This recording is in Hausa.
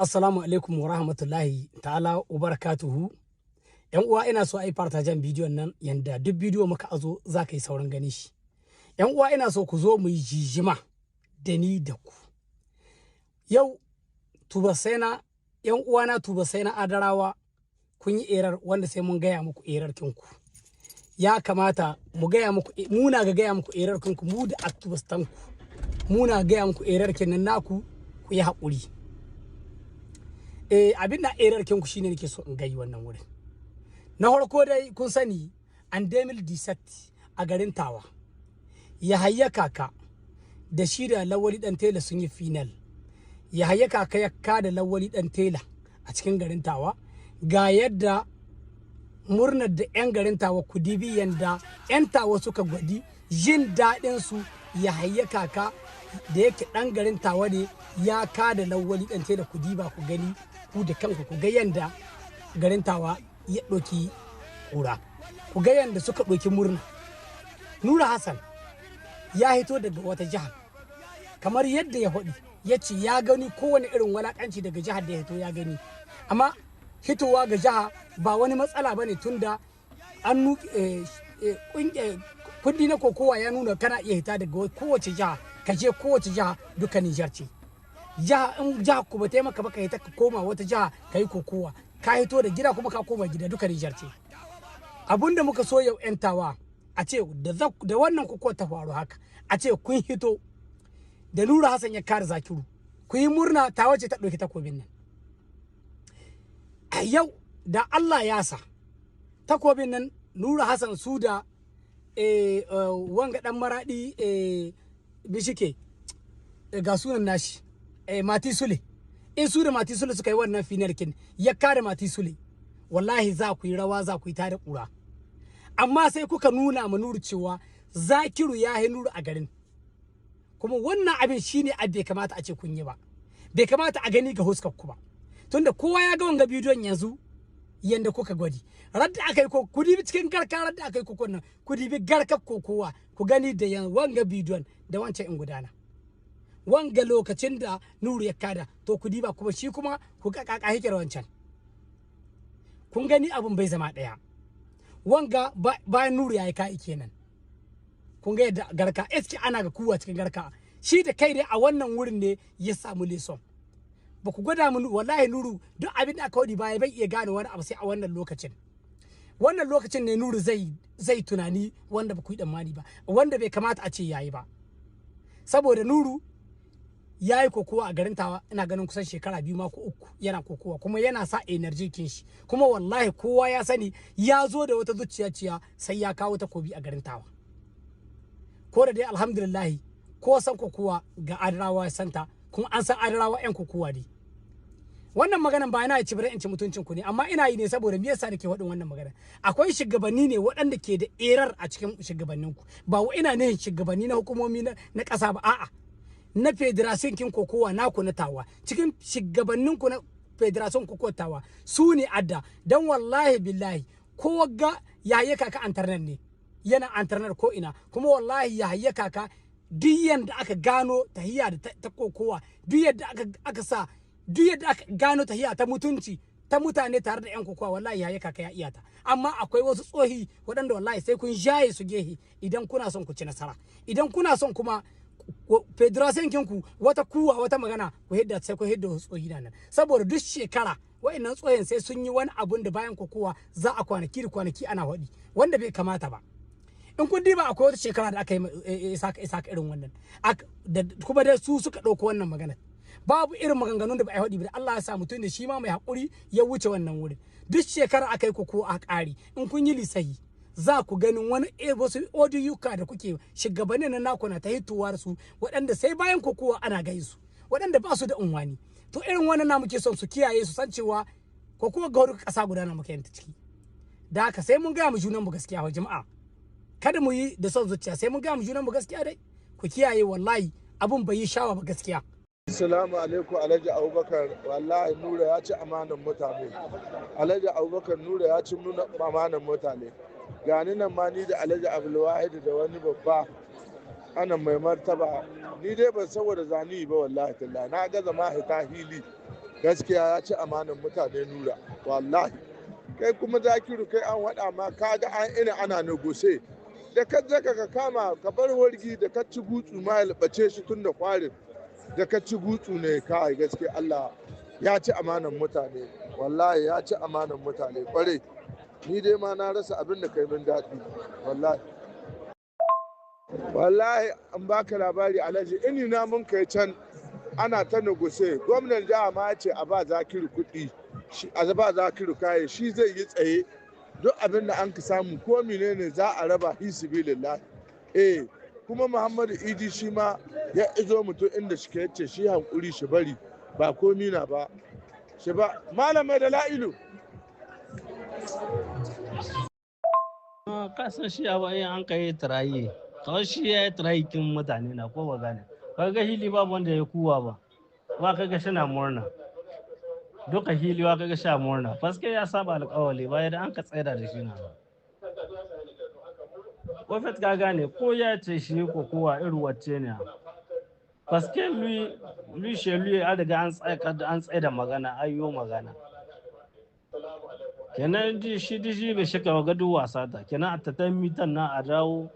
Assalamu alaikum wa rahmatullahi ta'ala wa barakatuhu. ‘Yan uwa ina so a yi fartajen bidiyon nan yanda duk bidiyo muka azo za ka yi saurin gani shi. ‘Yan uwa ina so ku zo mu yi jijima da ni da ku. Yau tubasaina ‘yan uwana tubasaina Adarawa kun yi erar wanda sai mun gaya muku erar kinku. Ya kamata mu gaya muku muna ga gaya muku erar kinku mu da aktubastanku. Muna gaya muku erar kin nan naku ku yi haƙuri. Abin da erar kinku shine nake so in gayi wannan wurin. Na farko dai kun sani an demil disat a garin Tawa. Yahaya Kaka da shi da Lawali Dan Tela sun yi final. Yahaya Kaka ya kada Lawali Dan Tela a cikin garin Tawa. Ga yadda murnar da 'yan garin Tawa ku dibi yanda 'yan Tawa suka gwadi jin daɗin su. Yahaya Kaka da yake ɗan garin Tawa ne ya kada Lawali Dan Tela ku diba ku gani ku da kanku ku ga yanda garin Tawa ya ɗauki ƙura. Ku ga yanda suka ɗauki murna. Nura Hassan ya hito daga wata jiha kamar yadda ya faɗi ya ce ya gani kowane irin walakanci daga jihar da ya hito ya gani, amma hitowa ga jiha ba wani matsala ba ne tunda an kundi na kokowa ya nuna kana iya hita daga kowace jiha ka je kowace jiha duka Nijar ce. Jiha in jiha ku ba taimaka ba ka hita ka koma wata jiha ka yi kokowa ka hito da gida kuma ka koma gida duka Nijar ce. Abinda muka so yau 'yan Tawa a ce da wannan kokowa ta faru haka a ce kun hito da Nura Hassan ya kare Zakiru ku yi murna Tawa ce ta ɗauki takobin nan. A yau da Allah ya sa takobin nan Nura Hassan su da wanga dan maradi bishike ga sunan nashi Mati Sule, in su da Mati Sule suka yi wannan final kin ya kare Mati Sule wallahi za ku yi rawa za ku yi tare kura. Amma sai kuka nuna ma Nuru cewa Zakiru ya yi Nuru a garin, kuma wannan abin shine bai kamata a ce kun yi ba, bai kamata a gani ga huskar ku ba, tunda kowa ya ga wanga bidiyon yanzu yanda kuka gwadi radda aka yi ko ku dibi cikin garka radda aka yi kokon nan ku dibi garkar kokowa ku gani da yan wanga bidiyon da wancan in gudana wanga lokacin da Nuru ya kada to ku diba kuma shi kuma ku kaka hikira wancan kun gani abun bai zama daya. Wanga bayan Nuru ya yi kai kenan kun ga yadda garka eski ana ga kuwa cikin garka shi da kai dai a wannan wurin ne ya samu leson. Ba ku gwada mun wallahi Nuru duk abin da aka wadi baya bai iya gane wani abu sai a wannan lokacin ne Nuru zai tunani wanda ba ku yi tsammani ba, wanda bai kamata a ce yayi ba, saboda Nuru yayi kokowa a garin Tawa ina ganin kusan shekara 2 ma ko 3 yana kokowa kuma yana sa energy kin shi, kuma wallahi kowa ya sani ya zo da wata zuciya sai ya kawo takobi a garin Tawa. Ko da dai alhamdulillah ko san kokowa ga Adarawa santa kuma an san Adarawa 'yan kokowa ne. Wannan maganan ba ina ci bare in ci mutuncin ku ne, amma ina yi ne saboda me yasa nake faɗin wannan magana. Akwai shugabanni ne waɗanda ke da erar a cikin shugabannin ku, ba wa ina ne shugabanni na hukumomi na ƙasa ba, a'a na federation kin kokowa naku na Tawa, cikin shugabannin ku na federation kokowa Tawa su ne adda, dan wallahi billahi ko ga Yahaya Kaka antarnar ne yana antarnar ko ina, kuma wallahi Yahaya Kaka duk yadda aka gano tahiya da ta kokowa, duk yadda aka gano tahiya ta mutunci ta mutane tare da 'yan kokowa wallahi Yahaya Kaka ya iyata. Amma akwai wasu tsohi waɗanda wallahi sai kun jaye su gehe idan kuna son ku ci nasara, idan kuna son kuma federation kinku wata kuwa wata magana ku hidda sai ku hidda wasu tsohi nan, saboda duk shekara wa'annan tsohin sai sun yi wani abun da bayan kokowa za a kwanaki ana waɗi wanda bai kamata ba. In kun diba akwai wata shekara da aka yi isaka irin wannan kuma dai su suka ɗauko wannan magana, babu irin maganganun da ba a haɗi ba, Allah ya sa mutum da shi ma mai haƙuri ya wuce wannan wurin. Duk shekara aka yi koko a ƙari, in kun yi lisahi za ku ganin wani wasu odiyuka da kuke shugabannin na naku na ta hitowa su waɗanda sai bayan kokowa ana gai su, waɗanda ba su da unwani. To irin wannan na muke son su kiyaye su san cewa kokowa ga wani ƙasa guda na muke yanta ciki. Da haka sai mun gaya mu junan mu gaskiya wa jama'a, kada mu yi da son zuciya, sai mun gaya mu junan mu gaskiya dai ku kiyaye, wallahi abun bai yi shawa ba gaskiya. Assalamu alaikum Alhaji Abubakar, wallahi Nura ya ci amanan mutane. Alhaji Abubakar Nura ya ci amanan mutane. Gani nan ma ni da Alhaji Abdulwahid da wani babba anan mai martaba, ni dai ban saboda zani ba wallahi tallahi na ga zama hita hili gaskiya ya ci amanan mutane nura wallahi. Kai kuma Zakiru kai an waɗa ma ka ga an ina ana negose da ka je ka kama ka bar wargi da ka ci gutsu ma ya labace shi tun da kwarin da ka ci gutsu ne kai gaskiya Allah ya ci amanan mutane wallahi ya ci amanan mutane kwarai. Ni dai ma na rasa abin da kai min daɗi wallahi. Wallahi an baka labari Alhaji ini na mun kai can ana ta negose gwamnan jiha ma ya ce a ba Zakiru kuɗi a ba Zakiru kayan shi zai yi tsaye duk abin da an ka samu ko menene za a raba hisabilillah. Kuma Muhammadu Idi shi ma ya izo mutum inda shi yace shi hankuri shi bari ba komi na ba shi ba malamai da la'ilu. Kasan shi a bayan an kai tarayi kawai shi ya yi tarayi kin mutane na ko ba gane kaga hili babu wanda ya kuwa ba kaga shi na murna duka hiliwa kaga sha murna faske ya saba alƙawali bayan da an ka tsaida da shi na kofet ka gane ko ya ce shi ko kowa irin wacce ne faske lui shelu ya daga an tsaida magana ayyo magana kenan ji shi bai shaka ga duk wasa ta kenan a tattan mitan na a dawo